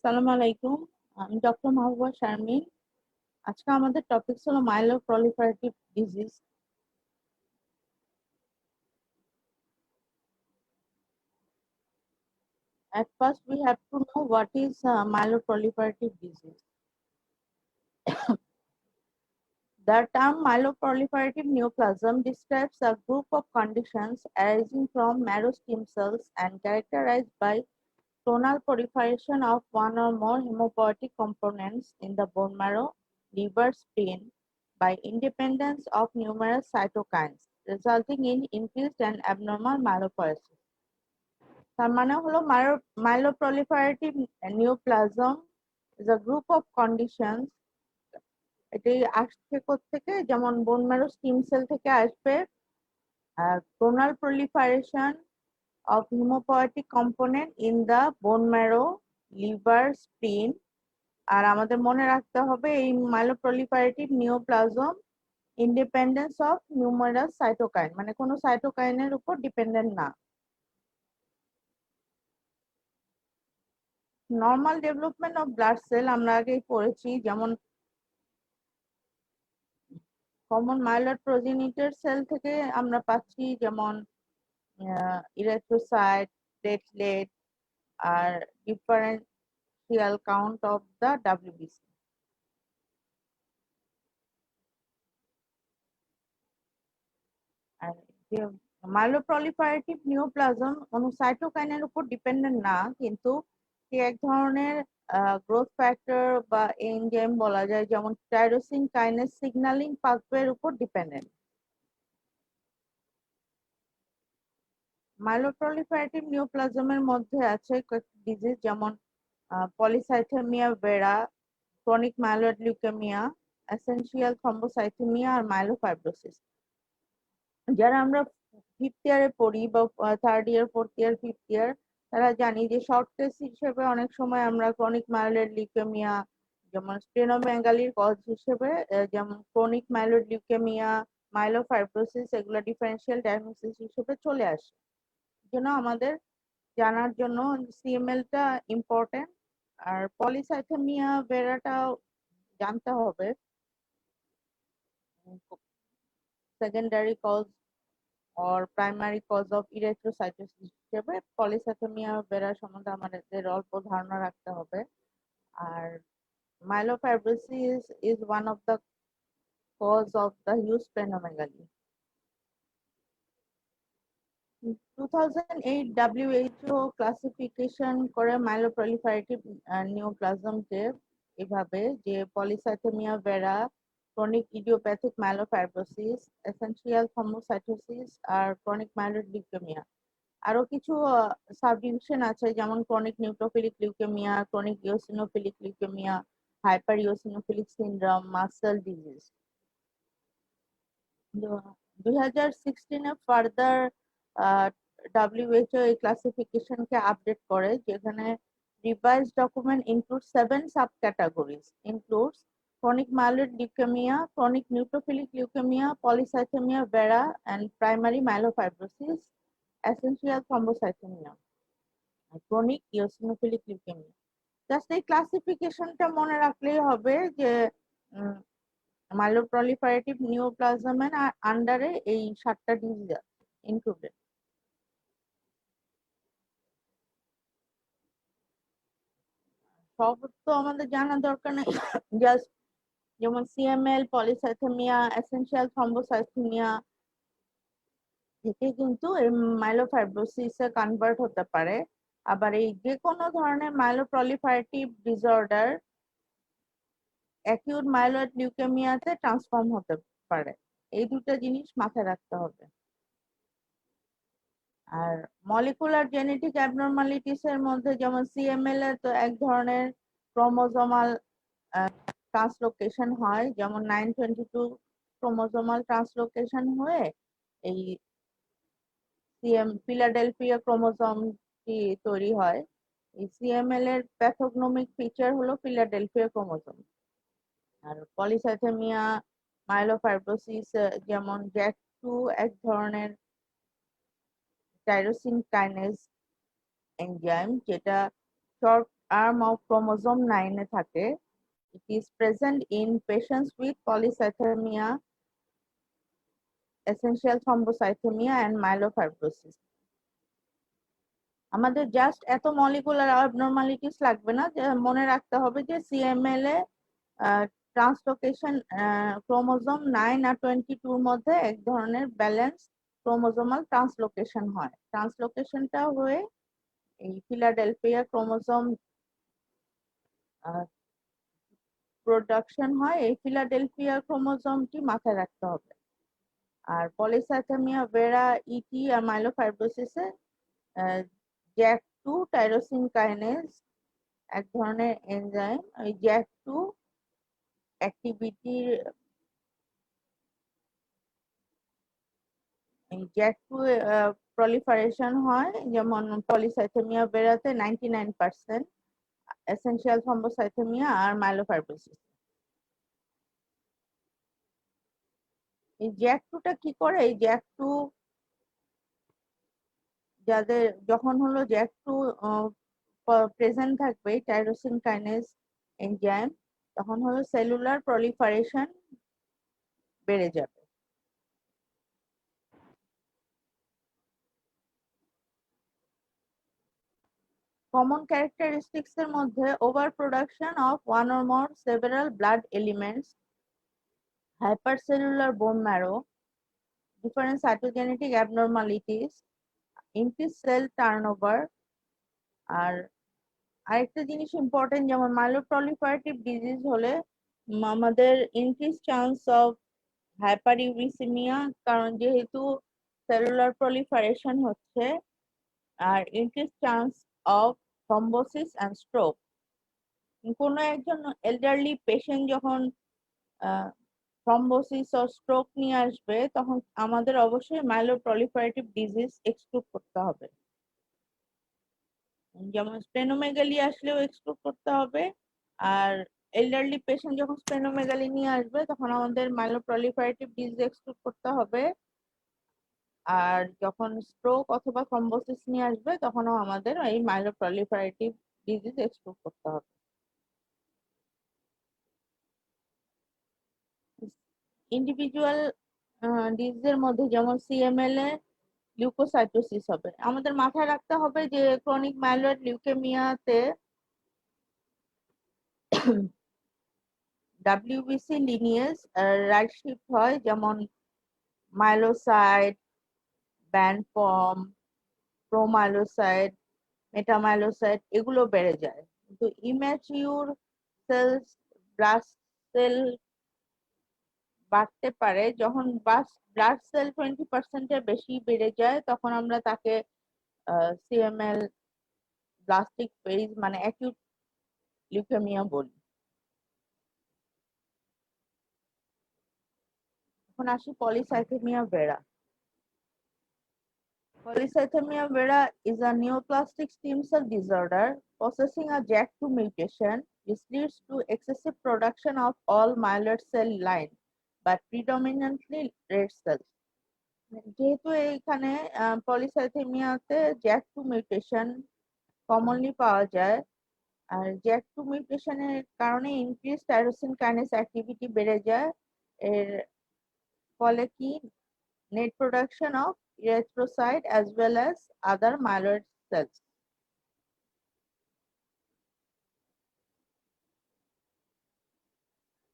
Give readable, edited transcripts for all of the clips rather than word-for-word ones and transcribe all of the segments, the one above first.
আসসালামু আলাইকুম। আমি ডক্টর মাহবুবা শারমিন। আজকে আমাদের টপিক হলো myeloproliferative disease. At first, we have to know what is myeloproliferative disease. The term myeloproliferative neoplasm describes a group of conditions arising from marrow stem cells and characterized by clonal proliferation of one or more hemopoietic components in the bone marrow, liver, spleen, by independence of numerous cytokines, resulting in increased and abnormal myelopoiesis. তার মানে হলো myeloproliferative neoplasm is a group of conditions. এটি আসছে থেকে যেমন bone marrow stem cell থেকে আসবে, clonal proliferation of hemopoietic component in the bone marrow, liver, spleen। আর আমাদের মনে রাখতে হবে এই myeloproliferative neoplasm independence of numerous cytokine, মানে কোনো সাইটোকাইনের উপর ডিপেন্ডেন্ট না। Normal development of blood cell আমরা আগেই পড়েছি, যেমন কমন মাইলয়েড প্রোজেনিটর সেল থেকে আমরা পাচ্ছি যেমন ইরেথ্রোসাইট, প্লেটলেট আর differential count of the WBC. আর যে মাইলোপ্রলিফারেটিভ নিওপ্লাজম কোনো সাইটোকাইনের উপর ডিপেন্ডেন্ট না, কিন্তু সে এক ধরনের গ্রোথ ফ্যাক্টর বা এনজাইম বলা যায়, যেমন টাইরোসিন কাইনেজ সিগন্যালিং পাথওয়ের উপর ডিপেন্ডেন্ট। মাইলোপ্রলিফারেটিভ নিওপ্লাজমের মধ্যে আছে কয়েকটি ডিজিজ, যেমন polycythaemia vera, chronic myeloid leukaemia, essential thrombocythaemia আর মাইলোফাইব্রোসিস। যারা আমরা ফিফথ ইয়ারে পড়ি বা third year, fourth year, fifth year, তারা জানি যে শর্ট কেস হিসেবে অনেক সময় আমরা ক্রনিক মাইলয়েড লিউকেমিয়া, যেমন স্প্লেনোমেগালির কজ হিসেবে যেমন ক্রনিক মাইলয়েড লিউকেমিয়া, মাইলোফাইব্রোসিস, এগুলো ডিফারেন্সিয়াল ডায়াগনোসিস হিসেবে চলে আসে। জন্য আমাদের জানার জন্য সিএমএলটা ইম্পর্টেন্ট, আর পলিসাইথেমিয়া ভেরাটাও জানতে হবে। Secondary cause or primary cause of erythrocytosis হিসেবে পলিসাইথেমিয়া ভেরা সম্বন্ধে আমাদের অল্প ধারণা রাখতে হবে। আর myelofibrosis is one of the cause of the huge splenomegaly. 2008 WHO classification করে মাইলোপ্রলিফারেটিভ নিওপ্লাজমকে এভাবে যে polycythaemia vera, chronic idiopathic myelofibrosis, essential thrombocytosis আর ক্রনিক মাইলয়েড লিউকেমিয়া। আরো কিছু সাবডিভিশন আছে, যেমন chronic neutrophilic leukaemia, chronic eosinophilic leukaemia, hyper eosinophilic syndrome, mast cell disease. 2016 further WHO এই ক্লাসিফিকেশনকে আপডেট করে, যেখানে revise document include 7 subcategories, includes chronic myeloid leukemia, chronic neutrophilic leukemia, polycythemia vera and primary myelofibrosis, essential thrombocythemia, chronic eosinophilic leukemia। Just এই ক্লাসিফিকেশনটা মনে রাখলেই হবে যে myeloproliferative নিওপ্লাজমের আন্ডারে এই 7টা ডিজিজ ইনক্লুডেড। সব তো আমাদের জানা দরকার নেই, জাস্ট যেমন সিএমএল, পলিসাইথেমিয়া, এসেনশিয়াল থ্রম্বোসাইথেমিয়া থেকে কিন্তু এই মাইলোফাইব্রোসিসে কনভার্ট হতে পারে। আবার এই যে কোনো ধরনের মাইলোপ্রলিফারেটিভ ডিসঅর্ডার অ্যাকিউট মাইলয়েড লিউকেমিয়াতে ট্রান্সফর্ম হতে পারে। এই দুটো জিনিস মাথায় রাখতে হবে। আর মলিকুলার জেনেটিক অ্যাবনর্মালিটিস এর মধ্যে যেমন সিএমএল এর তো এক ধরনের ক্রোমোজোমাল ট্রান্সলোকেশন হয়, যেমন 922 ক্রোমোজোমাল ট্রান্সলোকেশন হয়ে এই ফিলাডেলফিয়া ক্রোমোজোমটি তৈরি হয়। এই সিএমএল এর প্যাথোগনোমিক ফিচার হলো ফিলাডেলফিয়া ক্রোমোজোম। আর পলিসাইথেমিয়া, মাইলোফাইব্রোসিস যেমন জ্যাক2 এক ধরনের টাইরোসিন কাইনেজ এনজাইম, যেটা শর্ট arm of chromosome 9 এ থাকে। It is present in patients with polycythemia, essential thrombocythemia and myelofibrosis. আমাদের জাস্ট এত মলিকুলার abnormalities লাগবে না, যে মনে রাখতে হবে যে সিএমএল এ ট্রান্সলোকেশন ক্রোমোজোম 9 আর 22 এর মধ্যে এক ধরনের ব্যালেন্স ক্রোমোজোমাল ট্রান্সলোকেশন হয়। ট্রান্সলোকেশনটা হয়ে এই ফিলাডেলফিয়া ক্রোমোজোম প্রোডাকশন হয়। এই ফিলাডেলফিয়া ক্রোমোজোমটি মাথায় রাখতে হবে। আর পলিসাইথেমিয়া ভেরা, ইটি আর মাইলোফাইব্রোসিসে জ্যাক2 টাইরোসিন কাইনেজ এক ধরনের এনজাইম, ওই জ্যাক2 অ্যাক্টিভিটির জ্যাক2 প্রলিফারেশন হয়, যেমন পলিসাইথেমিয়া ভেরাতে 99%, এসেনশিয়াল থ্রম্বোসাইথেমিয়া আর মাইলোফাইব্রোসিস। এই জ্যাক2টা কি করে? এই জ্যাক2 যাদের যখন হলো জ্যাক2 প্রেজেন্ট থাকবে টাইরোসিন কাইনেজ এনজাইম, তখন হলো সেলুলার প্রলিফারেশন বেড়ে যাবে। কমন ক্যারেক্টারিস্টিক্স এর মধ্যে over production of one or more several blood elements, hypercellular bone marrow, different cytogenetic abnormalities, increased cell turnover, আর আরেকটা জিনিস ইম্পর্টেন্ট, যেমন মাইলোপ্রলিফারেটিভ ডিজিজ হলে আমাদের ইনক্রিজ চান্স অফ হাইপারইউরিসেমিয়া, কারণ যেহেতু সেলুলার প্রলিফারেশন হচ্ছে, আর increase chance of thrombosis and stroke. কোনো একজন এল্ডারলি পেশেন্ট যখন থ্রম্বোসিস ও স্ট্রোক নিয়ে আসবে, তখন আমাদের অবশ্যই মাইলোপ্রলিফারেটিভ ডিজিজ এক্সক্লুড করতে হবে। যেমন স্প্লেনোমেগালি আসলেও এক্সক্লুড করতে হবে, আর এল্ডারলি পেশেন্ট যখন স্প্লেনোমেগালি নিয়ে আসবে, তখন আমাদের মাইলোপ্রলিফারেটিভ ডিজিজ এক্সক্লুড করতে হবে। আর যখন স্ট্রোক অথবা থ্রম্বোসিস নিয়ে আসবে, তখনও আমাদের এই মাইলোপ্রলিফারেটিভ ডিজিজ এক্সক্লুড করতে হবে। ইন্ডিভিজুয়াল ডিজিজের মধ্যে যেমন সিএমএল এ লিউকোসাইটোসিস হবে। আমাদের মাথায় রাখতে হবে যে ক্রনিক মাইলয়েড লিউকেমিয়াতে ডাব্লিউবিসি লিনিয়েজ রাইট শিফট হয়, যেমন মাইলোসাইট, ব্যান্ডপম, প্রোমাইলোসাইট, মেটামাইলোসাইট এগুলো বেড়ে যায়। কিন্তু ইম্যাচিউর সেলস, ব্লাড সেল বাড়তে পারে। যখন ব্লাড সেল 20% এর বেশি বেড়ে যায়, তখন আমরা তাকে সিএমএল ব্লাস্টিক ফেজ মানে অ্যাকিউট লিউকেমিয়া বলি। এখন আসি polycythaemia ভেরা। Polycythemia vera is a neoplastic stem cell disorder possessing a JAK2 mutation, which leads to excessive production of all myeloid cell line, but predominantly red cells. যেহেতু এইখানে পলিসাইথেমিয়াতে জ্যাক2 mutation commonly পাওয়া যায়, আর জ্যাক2 মিউটেশনের কারণে increase tyrosine kinase activity বেড়ে যায়। এর ফলে কি net production of erythrocyte as well as other myeloid cells.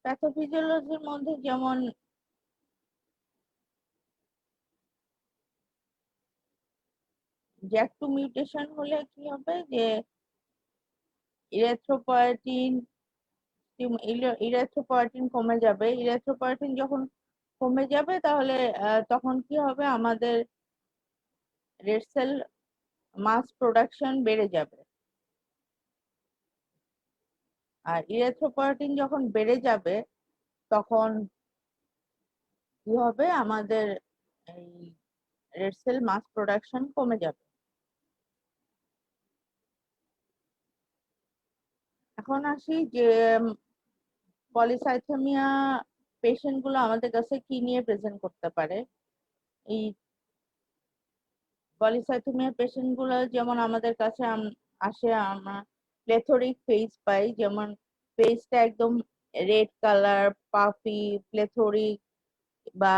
প্যাথোফিজিওলজির মধ্যে যেমন জ্যাক2 মিউটেশন হলে কি হবে, যে ইরেথ্রোপয়েটিন ইরেথ্রোপয়েটিন কমে যাবে। ইরেথ্রোপয়েটিন যখন কমে যাবে, তাহলে তখন কি হবে, আমাদের রেড সেল মাস প্রোডাকশন বেড়ে যাবে। আর ইরেথ্রোপয়েটিন যখন বেড়ে যাবে, তখন কি হবে, আমাদের এই রেড সেল মাস প্রোডাকশন কমে যাবে। এখন আসি যে পলিসাইথেমিয়া পেশেন্ট গুলো আমাদের কাছে কি নিয়ে প্রেজেন্ট করতে পারে। এই পলিসাইথেমিয়া পেশেন্ট গুলো যেমন আমাদের কাছে আসে, আমরা প্লেথরিক ফেজ পাই, যেমন ফেজটা একদম রেড কালার, পাফি, প্লেথরিক বা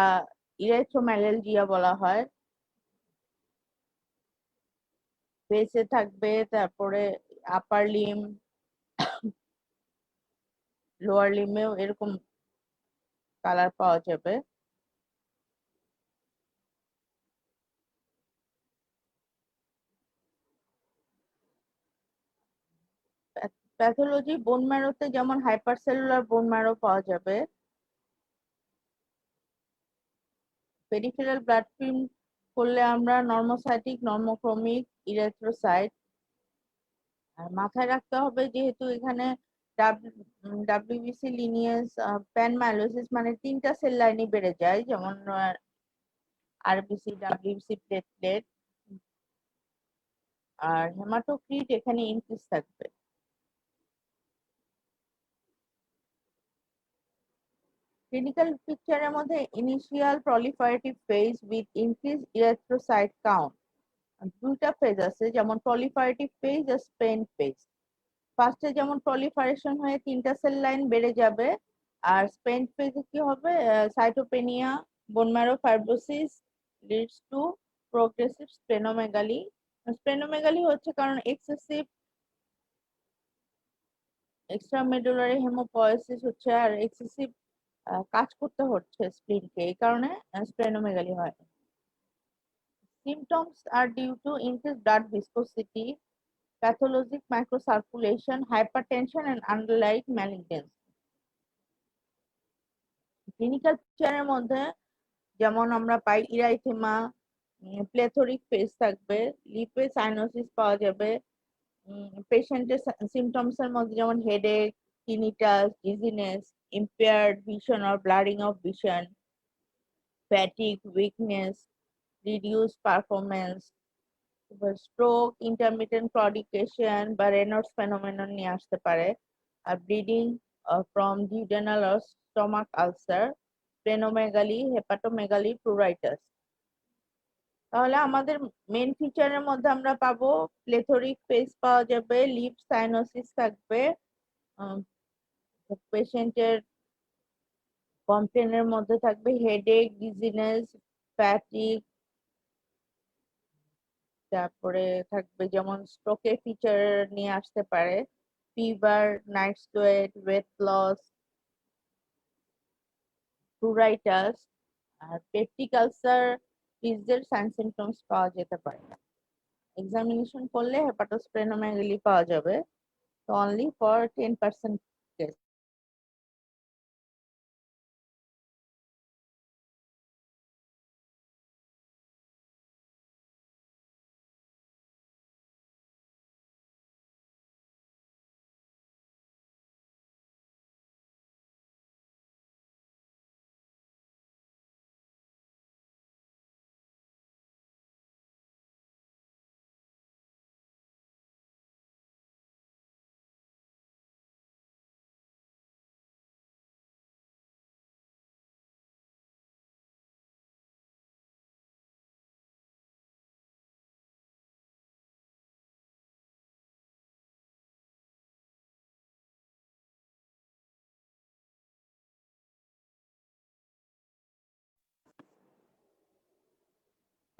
ইরেথ্রোম্যালালজিয়া বলা হয়। ফেসে থাকবে, তারপরে আপার লিম, লোয়ার লিমেও এরকম কালার পাওয়া যাবে। প্যাথোলজি বোন ম্যারোতে যেমন হাইপারসেলুলার বোন ম্যারো পাওয়া যাবে। পেরিফেরাল ব্লাড ফিল্ম করলে আমরা নর্মোসাইটিক, নর্মোক্রোমিক, ইরেথ্রোসাইট। আর মাথায় রাখতে হবে যেহেতু এখানে ডাব্লিউবিসি লিনিয়েজ প্যানমাইলোসিস মানে তিনটা সেল লাইনই বেড়ে যায়, যেমন আরবিসি, ডাব্লিউবিসি, প্লেটলেট। আর হেমাটোক্রিট এখানে ইনক্রিজ থাকবে। ক্লিনিক্যাল পিকচারের মধ্যে initial proliferative phase with increase erythrocyte count. দুইটা ফেজ আছে, যেমন প্রলিফারেটিভ ফেজ আর স্পেন্ট ফেজ। ফার্স্টে যেমন প্রলিফারেশন হয়ে তিনটা সেল লাইন বেড়ে যাবে, আর স্পেন্ট ফেজে কি হবে, cytopenia, bone marrow fibrosis leads to progressive splenomegaly. Splenomegaly হচ্ছে কারণ এক্সেসিভ এক্সট্রামেডুলারি হেমোপয়েসিস হচ্ছে, আর এক্সেসিভ কাজ করতে হচ্ছে স্প্লিনকে, এই কারণে স্প্লেনোমেগালি হয়। Symptoms are due to increased blood viscosity, pathologic microcirculation, hypertension, and underlying malignancy. Clinical পিকচারের মধ্যে যেমন আমরা পাই ইরাইথেমা, প্লেথরিক ফেজ থাকবে, লিপে সাইনোসিস পাওয়া যাবে। পেশেন্টের সিমটমস এর মধ্যে যেমন headache, tinnitus, dizziness, impaired vision or blurring of vision, fatigue, weakness, reduced performance, stroke, intermittent claudication বা রেনল্ডস ফেনোমেনন নিয়ে আসতে পারে। আর bleeding from duodenal or stomach ulcer, splenomegaly, hepatomegaly, pruritus. তাহলে আমাদের মেন ফিচারের মধ্যে আমরা পাবো প্লেথরিক ফেস পাওয়া যাবে, লিপ সাইনোসিস থাকবে, পেশেন্টের কমপ্লেনের মধ্যে থাকবে হেডেক, ডিজিনেস, ফ্যাটিক, তারপরে থাকবে যেমন স্ট্রোকের ফিচার নিয়ে আসতে পারে, fever, night sweat, weight loss, pruritus. আর পেপটিক আলসার ডিজিজের সাইন সিমটমস পাওয়া যেতে পারে। এক্সামিনেশন করলে হেপাটোস্প্লেনোমেগালি পাওয়া যাবে, তো only for 10% case.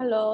Hello.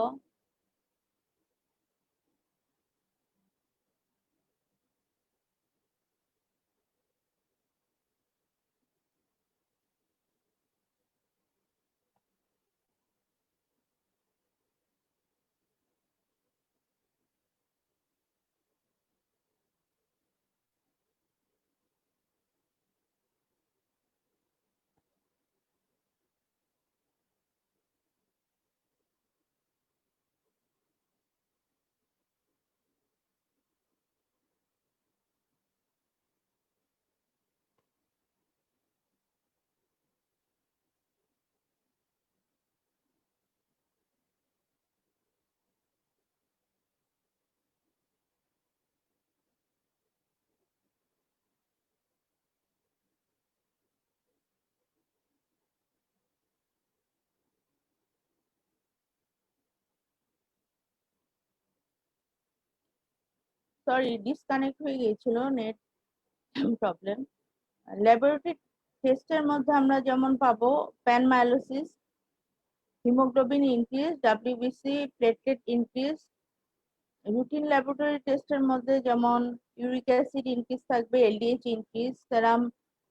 Sorry disconnect হয়ে গিয়েছিল, নেট প্রবলেম। ল্যাবরেটরি টেস্টের মধ্যে আমরা যেমন পাবো panmyelosis, haemoglobin increase, WBC, platelet increase. Routine laboratory টেস্টের মধ্যে যেমন ইউরিক অ্যাসিড ইনক্রিজ থাকবে, এলডিএইচ ইনক্রিজ, সেরাম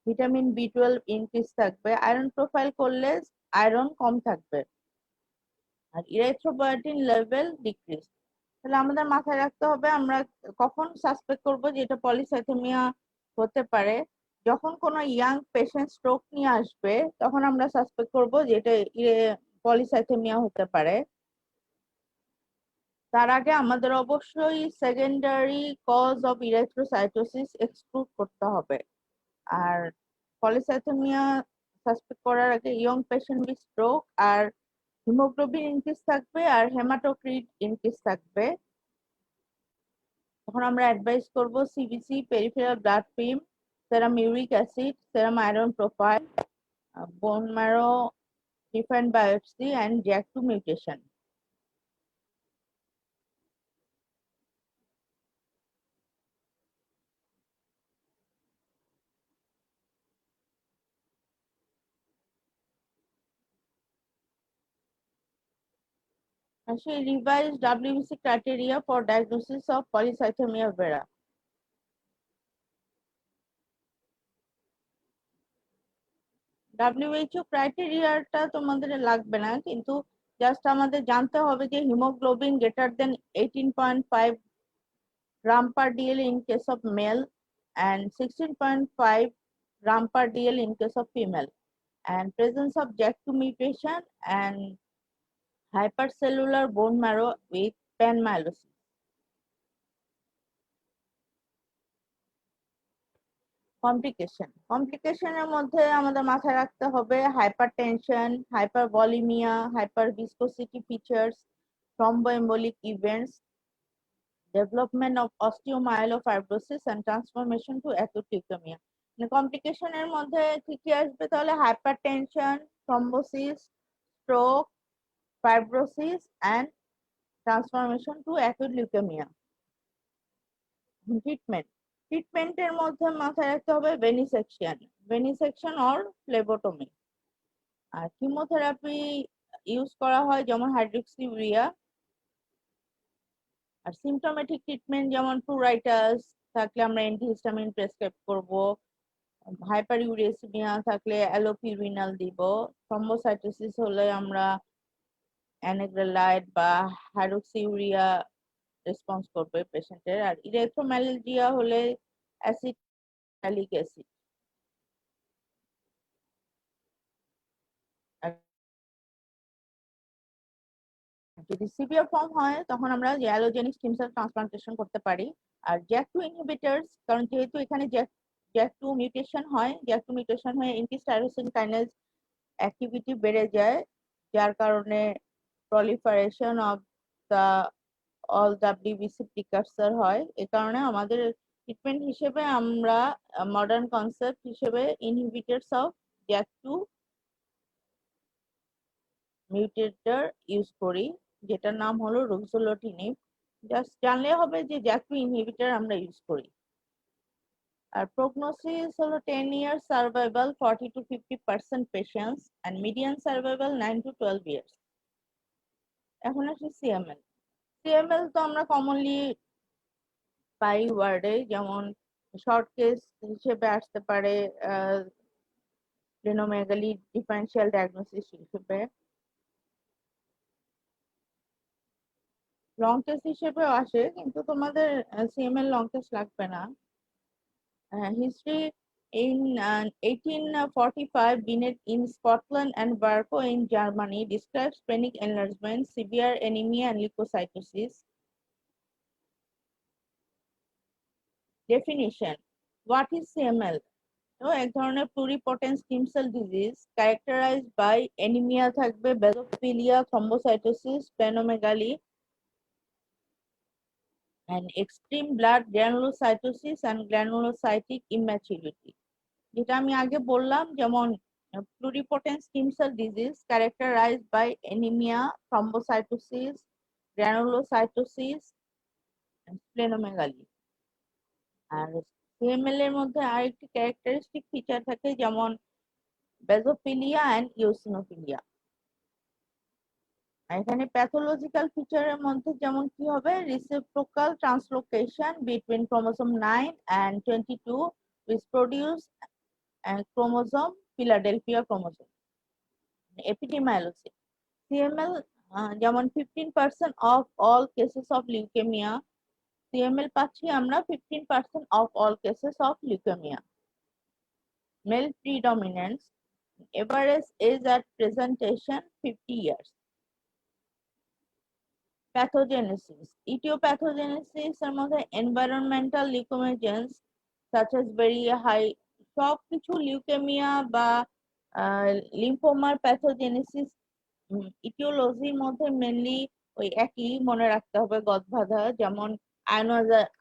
ভিটামিন বি12 ইনক্রিজ থাকবে, আয়রন প্রোফাইল করলে আয়রন কম থাকবে, আর ইরাইথ্রোপয়েটিন লেভেল ডিক্রিজ। তাহলে আমাদের মাথায় রাখতে হবে আমরা কখন সাসপেক্ট করব যে এটা পলিসাইথেমিয়া হতে পারে। যখন কোনো ইয়াং পেশেন্ট স্ট্রোক নিয়ে আসবে তখন আমরা সাসপেক্ট করব যে এটা পলিসাইথেমিয়া হতে পারে। তার আগে আমাদের অবশ্যই secondary cause of erythrocytosis exclude করতে হবে। আর পলিসাইথেমিয়া সাসপেক্ট করার আগে ইয়ং পেশেন্ট উইথ স্ট্রোক আর হিমোগ্লোবিন ইনক্রিজ থাকবে আর হেমাটোক্রিট ইনক্রিজ থাকবে। তখন আমরা অ্যাডভাইস করব CBC, peripheral blood film, serum uric acid, serum iron profile, bone marrow different biopsy and জ্যাক2 mutation. Actually, revised WBC criteria for diagnosis of polycythemia vera. WHO ক্রাইটেরিয়াটা তোমাদের লাগবে না, কিন্তু জাস্ট আমাদের জানতে হবে যে haemoglobin greater than 18.5 gram per dl in case of male and 16.5 gram per dl in case of female, and presence of JAK2 mutation and hypercellular bone marrow with panmyelosis. কমপ্লিকেশনের মধ্যে আমাদের মাথায় রাখতে হবে hypertension, hypervolaemia, hyperviscosity features, thromboembolic events, development of osteomyelofibrosis and transformation to acute leukaemia. কমপ্লিকেশনের মধ্যে কি কি আসবে তাহলে? Hypertension, thrombosis, stroke, fibrosis and transformation to acute leukaemia. ট্রিটমেন্টের মধ্যে মাথায় রাখতে হবে ভেনিসেকশন অর ফ্লেবোটমি। আর কিমোথেরাপি ইউজ করা হয় যেমন হাইড্রোক্সিউরিয়া। আর সিমটোমেটিক ট্রিটমেন্ট যেমন প্লুরাইটাস থাকলে আমরা অ্যান্টিহিস্টামিন প্রেসক্রাইব করব, হাইপারইউরেসিমিয়া থাকলে অ্যালোপিউরিনাল দিব, থ্রম্বোসাইটোসিস হলে আমরা অ্যানেগ্রেলাইড বা হাইড্রোক্সিউরিয়া রেসপন্স করবে পেশেন্টের। আর ইরেথ্রোম্যালাজিয়া হলে অ্যাসিটালিক অ্যাসিড। যদি সিভিয়ার ফর্ম হয় তখন আমরা অ্যালোজেনিক স্টেম সেল ট্রান্সপ্লান্টেশন করতে পারি। আর জ্যাক2 ইনহিবিটরস, কারণ যেহেতু এখানে জ্যাক2 মিউটেশন হয়, জ্যাক2 মিউটেশন হয়ে এন্টিস্টাইরোসিন কাইনেজ অ্যাক্টিভিটি বেড়ে যায়, যার কারণে proliferation of the all WBC precursor হয়। এ কারণে আমাদের ট্রিটমেন্ট হিসেবে আমরা মডার্ন কনসেপ্ট হিসেবে ইনহিবিটরস অফ জ্যাক2 মিউটেটর ইউজ করি, যেটার নাম হলো রুক্সোলোটিনিব। জাস্ট জানলে হবে যে জ্যাক2 ইনহিবিটর আমরা ইউজ করি। আর প্রগনোসিস হলো 10 years survival 40 to 50% patients and median survival 9 to 12 years. এখন আসি সিএমএল। সিএমএল তো আমরা কমনলি পাই ওয়ার্ডে, যেমন শর্ট কেস হিসেবে আসতে পারে স্প্লেনোমেগালি ডিফারেনশিয়াল ডায়াগনোসিস হিসেবে, লং টেস্ট হিসেবেও আসে, কিন্তু তোমাদের সিএমএল লং টেস্ট লাগবে না। History in 1845 Binet in Scotland and Barco in Germany describes splenic enlargement, severe anemia and leukocytosis. Definition: what is CML? এক ধরনের pluripotent stem cell disease characterized by anemia থাকবে, basophilia, thrombocytosis, splenomegaly and extreme blood granulocytosis and granulocytic immaturity. যেটা আমি আগে বললাম, যেমন pluripotent stem cell disease characterized by anemia, thrombocytosis, granulocytosis and splenomegaly. আর CML এর মধ্যে আরেকটি ক্যারেক্টারিস্টিক ফিচার থাকে, যেমন বেজোফিলিয়া অ্যান্ড ইওসিনোফিলিয়া। এখানে প্যাথোলজিক্যাল ফিচারের মধ্যে যেমন কি হবে, reciprocal translocation between chromosome 9 and 22 which produce chromosome philadelphia chromosome, epidemiology. CML যেমন 15% of all cases of leukaemia, CML পাচ্ছি আমরা 15% of all cases of leukaemia. Male predominance, average age at presentation 50 years। Pathogenesis, aetiopathogenesis এর মধ্যে environmental leukaemogens such as very high, সবকিছু leukaemia বা লিম্ফোমার pathogenesis ইটিওলজির মধ্যে mainly ওই একই মনে রাখতে হবে গদবাঁধা, যেমন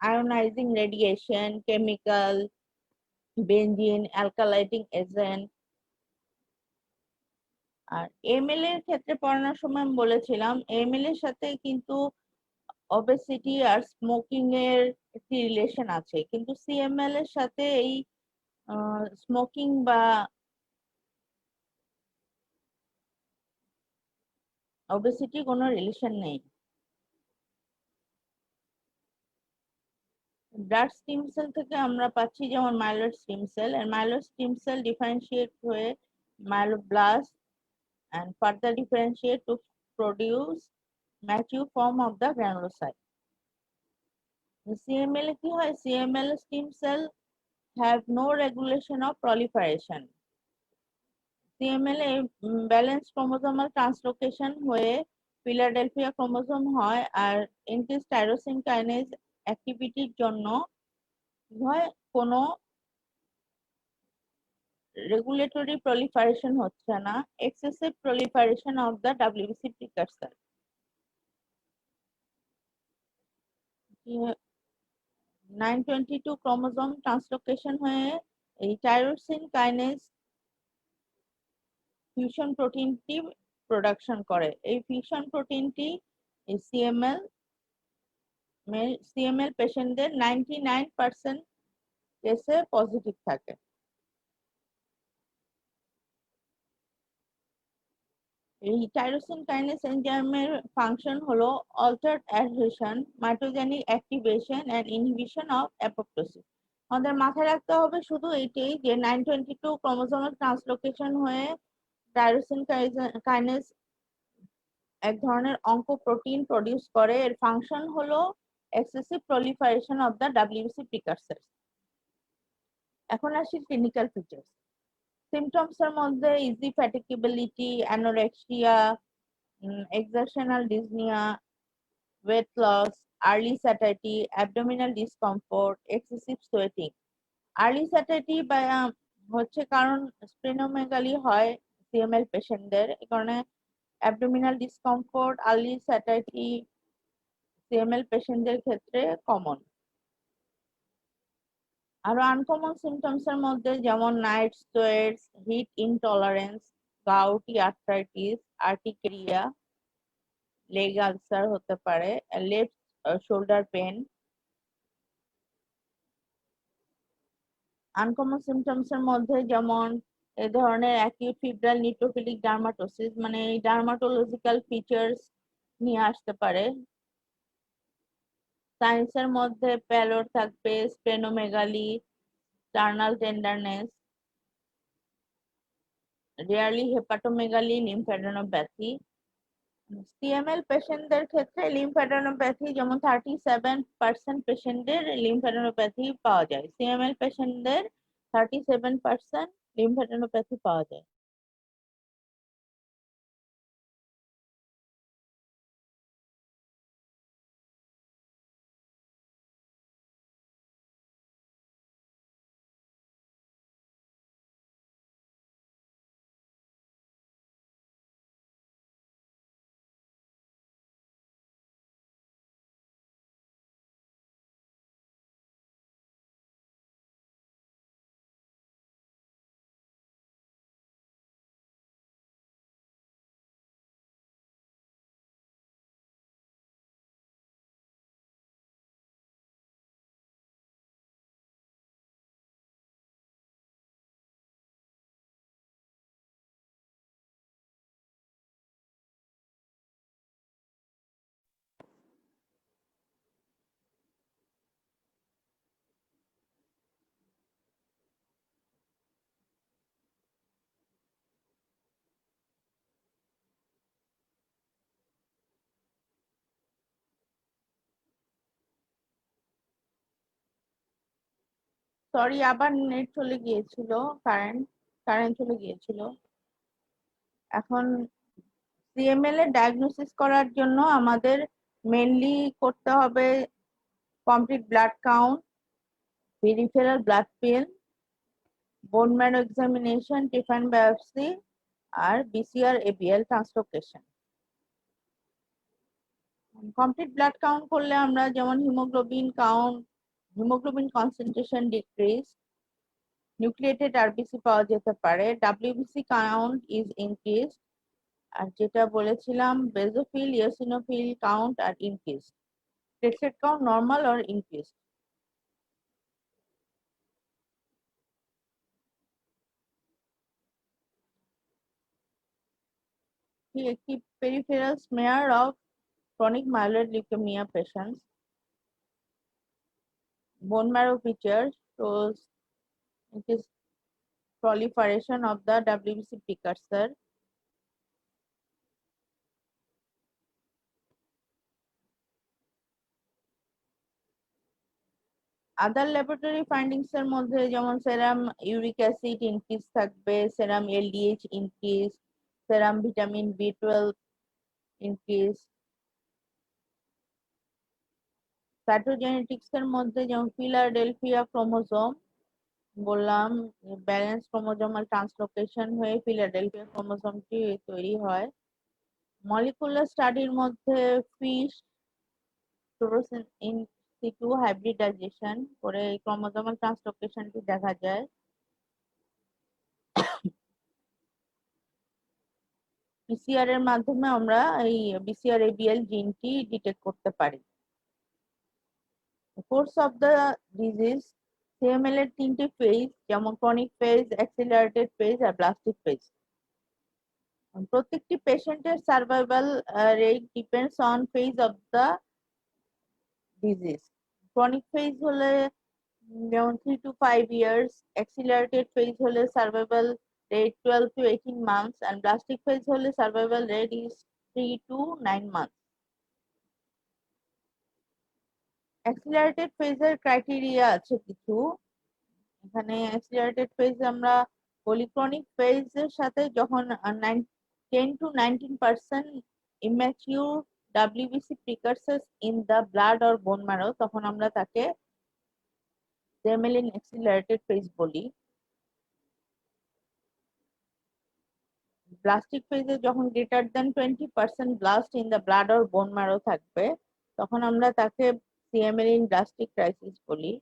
ionising radiation, chemical, benzene, alkylating agent. আর এমএল এর ক্ষেত্রে পড়ানোর সময় আমি বলেছিলাম এমএল এর সাথে কিন্তু ওবেসিটি আর স্মোকিং এর একটি রিলেশন আছে, কিন্তু সিএমএল এর সাথে এই স্মোকিং বা ওবেসিটি কোনো রিলেশন নেই। ব্লাড স্টিম সেল থেকে আমরা পাচ্ছি যেমন মাইলয়েড স্টিম সেল, এর মাইলয়েড স্টিম সেল ডিফারেন্সিয়েট হয়ে মাইলোব্লাস্ট and further differentiate to produce mature form of the granulocyte. CML কি হয়, CML stem cell have no regulation of proliferation. CML এ ব্যালেন্স ক্রোমোসোমাল ট্রান্সলোকেশন হয়ে ফিলাডেলফিয়া ক্রোমোসোম হয়, আর increase tyrosine kinase অ্যাক্টিভিটির জন্য হয় কোনো রেগুলেটরি প্রলিফারেশন হচ্ছে না, excessive proliferation of the WBC precursor. 922 chromosome translocation হয়ে এই টাইরোসিন কাইনেজ ফিউশন প্রোটিনটি প্রোডাকশন করে। এই ফিউশন প্রোটিনটি সিএমএল পেশেন্টদের 99% কেসে পজিটিভ থাকে। এই টাইরোসিন কাইনেজ এনজাইমের ফাংশন হলো altered adhesion, mitogenic activation and inhibition of apoptosis. আমাদের মাথায় রাখতে হবে শুধু এইটাই যে 922 ক্রোমোসোমাল ট্রান্সলোকেশন হয়ে টাইরোসিন কাইনেজ এক ধরনের অঙ্কোপ্রোটিন প্রডিউস করে, এর ফাংশন হলো excessive proliferation of the WBC precursor. এখন আসি ক্লিনিক্যাল ফিচার্স। সিমটমস এর মধ্যে easy fatigability, anorexia, exertional dyspnea, weight loss, early satiety, abdominal discomfort, excessive sweating. Early satiety বা হচ্ছে কারণ স্প্লেনোমেগালি হয় সিএমএল পেশেন্টদের, এই কারণে abdominal discomfort, early satiety CML পেশেন্টদের ক্ষেত্রে কমন। আরো আনকমন সিমটমস এর মধ্যে যেমন night sweats, heat intolerance, gouty arthritis, urticaria, leg ulcer হতে পারে, left shoulder pain. Uncommon symptoms এর মধ্যে যেমন এ ধরনের অ্যাকিউট ফিব্রাইল নিউট্রোফিলিক ডার্মাটোসিস, মানে এই ডার্মাটোলজিক্যাল ফিচার্স নিয়ে আসতে পারে। সাইন্সের মধ্যে প্যালোর থাকবে, splenomegaly, sternal tenderness, rarely hepatomegaly, lymphadenopathy. CML পেশেন্টদের ক্ষেত্রে লিম্ফ্যাডেনোপ্যাথি যেমন 37% পেশেন্টদের লিম্ফ্যাডেনোপ্যাথি পাওয়া যায়, সিএমএল পেশেন্টদের 37% লিম্ফ্যাডেনোপ্যাথি পাওয়া যায়। সরি, আবার নেট চলে গিয়েছিল। কারেন্ট কারেন্ট চলে গিয়েছিল। এখন সিএমএল এর ডায়াগনোসিস করার জন্য আমাদের মেনলি করতে হবে complete blood count, peripheral blood film, bone marrow examination, trephine biopsy আর BCR ABL translocation. Complete blood count করলে আমরা যেমন haemoglobin concentration decrease, nucleated RBC পাওয়া যেতে পারে, ডাব্লিউবিসি কাউন্ট ইজ ইনক্রিজ, আর যেটা বলেছিলাম বেজোফিল ইওসিনোফিল কাউন্ট আর increase, platelet count normal or increase. একটি peripheral smear of chronic myeloid leukemia patients. Bone marrow feature shows it is proliferation of the WBC precursor. Other laboratory findings এর মধ্যে যেমন serum uric acid increase থাকবে, serum LDH increase, serum vitamin বি12 increase. Cytogenetics এর মধ্যে যেমন Philadelphia chromosome বললাম, balance chromosomal translocation হয়ে ফিলাডেলফিয়া ক্রোমোজোমটি তৈরি হয়। মলিকুলার স্টাডির মধ্যে FISH fluorescence in situ hybridisation করে এই ক্রোমোজোমাল ট্রান্সলোকেশনটি দেখা যায়। পিসিআর এর মাধ্যমে আমরা এই বিসিআর এবিএল জিনটি ডিটেক্ট করতে পারি। Course of the disease, CML এর তিনটি ফেজ যেমন ক্রনিক ফেজ, অ্যাক্সিলারেটেড ফেজ আর ব্লাস্টিক ফেজ। প্রত্যেকটি পেশেন্টের survival rate depends on phase of the disease. Chronic phase হলে যেমন 3 to 5 years, accelerated phase হলে survival rate 12 to 18 months and blastic phase হলে survival rate is 3 to 9 months. Accelerated ফেজের criteria আছে কিছু। এখানে অ্যাক্সিলারেটেড ফেজ আমরা পলিক্রনিক ফেজের সাথে যখন 10 to 19% immature WBC precursors in the blood or bone marrow, তখন আমরা তাকে সিএমএল অ্যাক্সিলারেটেড ফেজ বলি। ব্লাস্টিক ফেজে যখন greater than 20% blast in the blood or bone marrow থাকবে, তখন আমরা তাকে সিএমএল ইন ব্লাস্টিক ক্রাইসিস বলি।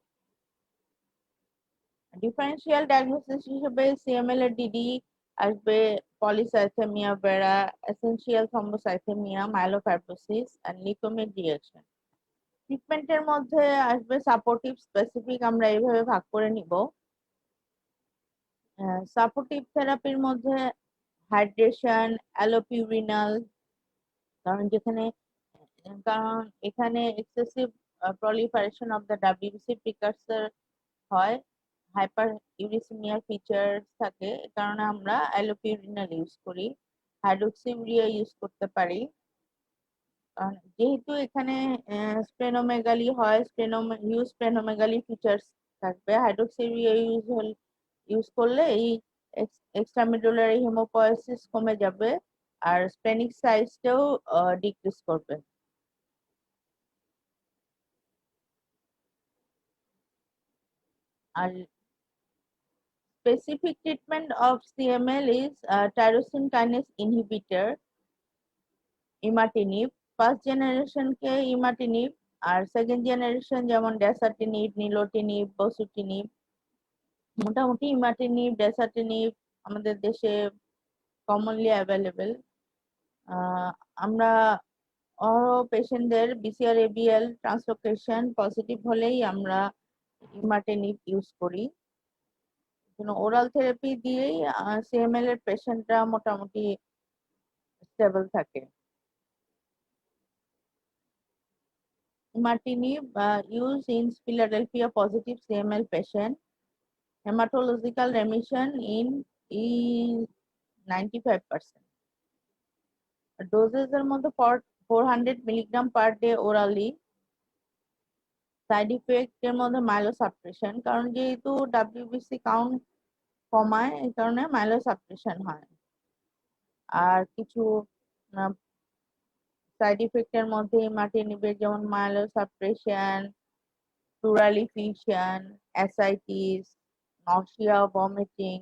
ডিফারেন্সিয়াল ডায়াগনোসিস হিসেবে সিএমএল এর ডিডি আসবে polycythaemia vera, essential thrombocythaemia, myelofibrosis and leukaemic reaction. ট্রিটমেন্টের মধ্যে আসবে সাপোর্টিভ, স্পেসিফিক আমরা এইভাবে ভাগ করে নিব। সাপোর্টিভ থেরাপির মধ্যে হাইড্রেশন, অ্যালোপিউরিনাল, কারণ এখানে excessive proliferation of the WBC precursor হয়, হাইপার ইউরিসেমিয়া ফিচার থাকে, এ কারণে আমরা অ্যালোপিউরিনাল ইউজ করি। হাইড্রোক্সিউরিয়া ইউজ করতে পারি, কারণ যেহেতু এখানে স্প্লেনোমেগালি হয়, স্প্লেনোমেগালি ফিচার্স থাকবে। হাইড্রোক্সিউরিয়া ইউজ করলে এই এক্সট্রামেডুলারি হেমোপয়েসিস কমে যাবে আর স্প্লেনিক সাইজটাও ডিক্রিজ করবে। আর specific treatment of CML is tyrosine kinase inhibitor, imatinib. First generation কে ইমাটিনিব আর সেকেন্ড জেনারেশন যেমন ড্যাসাটিনিব, নিলোটিনিব, বসুটিনিব। মোটামুটি ইমাটিনিব, ড্যাসাটিনিব আমাদের দেশে কমনলি অ্যাভেলেবেল। আমরা পেশেন্টদের বিসিআর এবিএল ট্রান্সলোকেশন পজিটিভ হলেই আমরা ইমাটিনিব ইউজ করি। ওরাল থেরাপি দিয়েই সিএমএল এর পেশেন্টরা মোটামুটি স্টেবল থাকে। Imatinib used in Philadelphia positive CML patient. Hematological remission in is 95%. Doses এর মধ্যে 400 milligram per day orally. Side ইফেক্টের মধ্যে মাইলোসাপ্রেশন, কারণ যেহেতু ডাব্লিউবিসি কাউন্ট কমায় এই কারণে মাইলোসাপ্রেশন হয়। আর কিছু সাইড ইফেক্টের মধ্যে ইমাটিনিবের যেমন myelosuppression, pleural effusion, ascites, nausea, vomiting.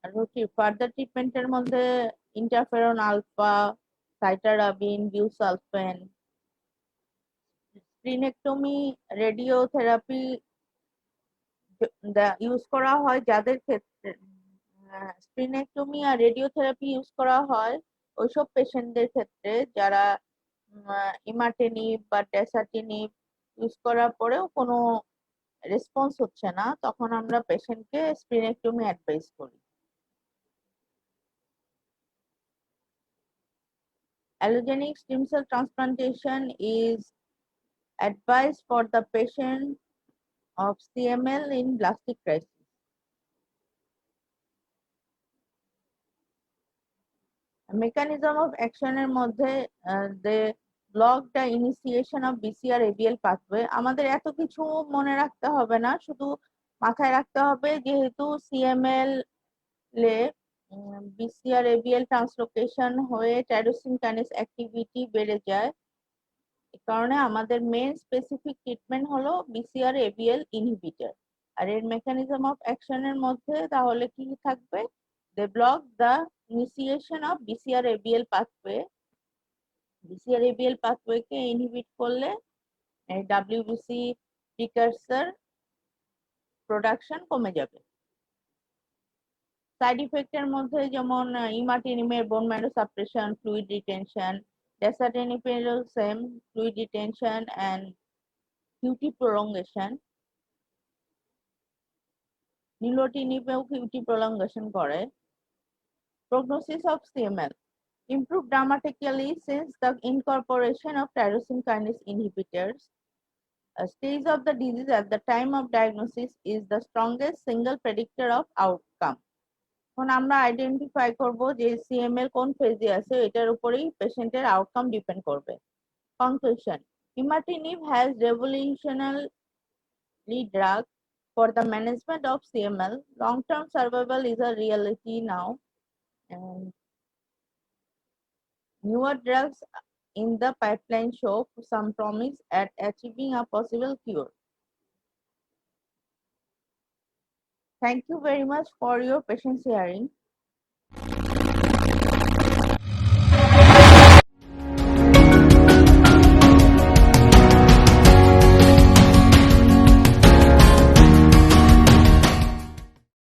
আর হচ্ছে ফার্দার ট্রিটমেন্টের মধ্যে interferon alpha, cytarabine, busulfan, splenectomy, radiotherapy use করা হয় যাদের ক্ষেত্রে স্প্লিনেক্টমি আর রেডিওথেরাপি ইউজ করা হয় ওইসব পেশেন্টদের ক্ষেত্রে যারা ইমাটেনিব বা ডেসাটিনিব ইউজ করার পরেও কোনো রেসপন্স হচ্ছে না, তখন আমরা পেশেন্টকে স্প্লিনেক্টমি অ্যাডভাইস করি। Allogenic stem cell transplantation is advised for the patient of CML in blastic crisis. Mechanism of action এর মধ্যে they block the initiation of BCR-ABL pathway। আমাদের এত কিছু মনে রাখতে হবে না, শুধু মাথায় রাখতে হবে যেহেতু CML এ BCR-ABL ট্রান্সলোকেশন হয়ে টাইরোসিন কাইনেস অ্যাক্টিভিটি বেড়ে যায়। এ কারণে আমাদের মেন স্পেসিফিক ট্রিটমেন্ট হলো BCR-ABL ইনহিবিটর। আর এর মেকানিজম অফ অ্যাকশনের মধ্যে তাহলে কি থাকবে? They block the initiation of BCR-ABL pathway. BCR-ABL পাথওয়েকে ইনহিবিট করলে WBC প্রিকারসর প্রোডাকশন কমে যাবে। সাইড ইফেক্টের মধ্যে যেমন ইমাটিনিমের bone marrow suppression, fluid retention, ডেসাটিনিপেরও same, fluid retention and QT prolongation। নিলোটিনিপেও QT prolongation করে। Prognosis of CML improved dramatically since the incorporation of tyrosine kinase inhibitors. A stage of the disease at the time of diagnosis is the strongest single predictor of outcome. এখন আমরা identify করব যে CML কোন ফেজে আছে, এটার উপরেই পেশেন্টের আউটকাম ডিপেন্ড করবে। Conclusion: Imatinib has revolutionary drug for the management of CML. Long-term survival is a reality now, and newer drugs in the pipeline show some promise at achieving a possible cure. Thank you very much for your patience hearing.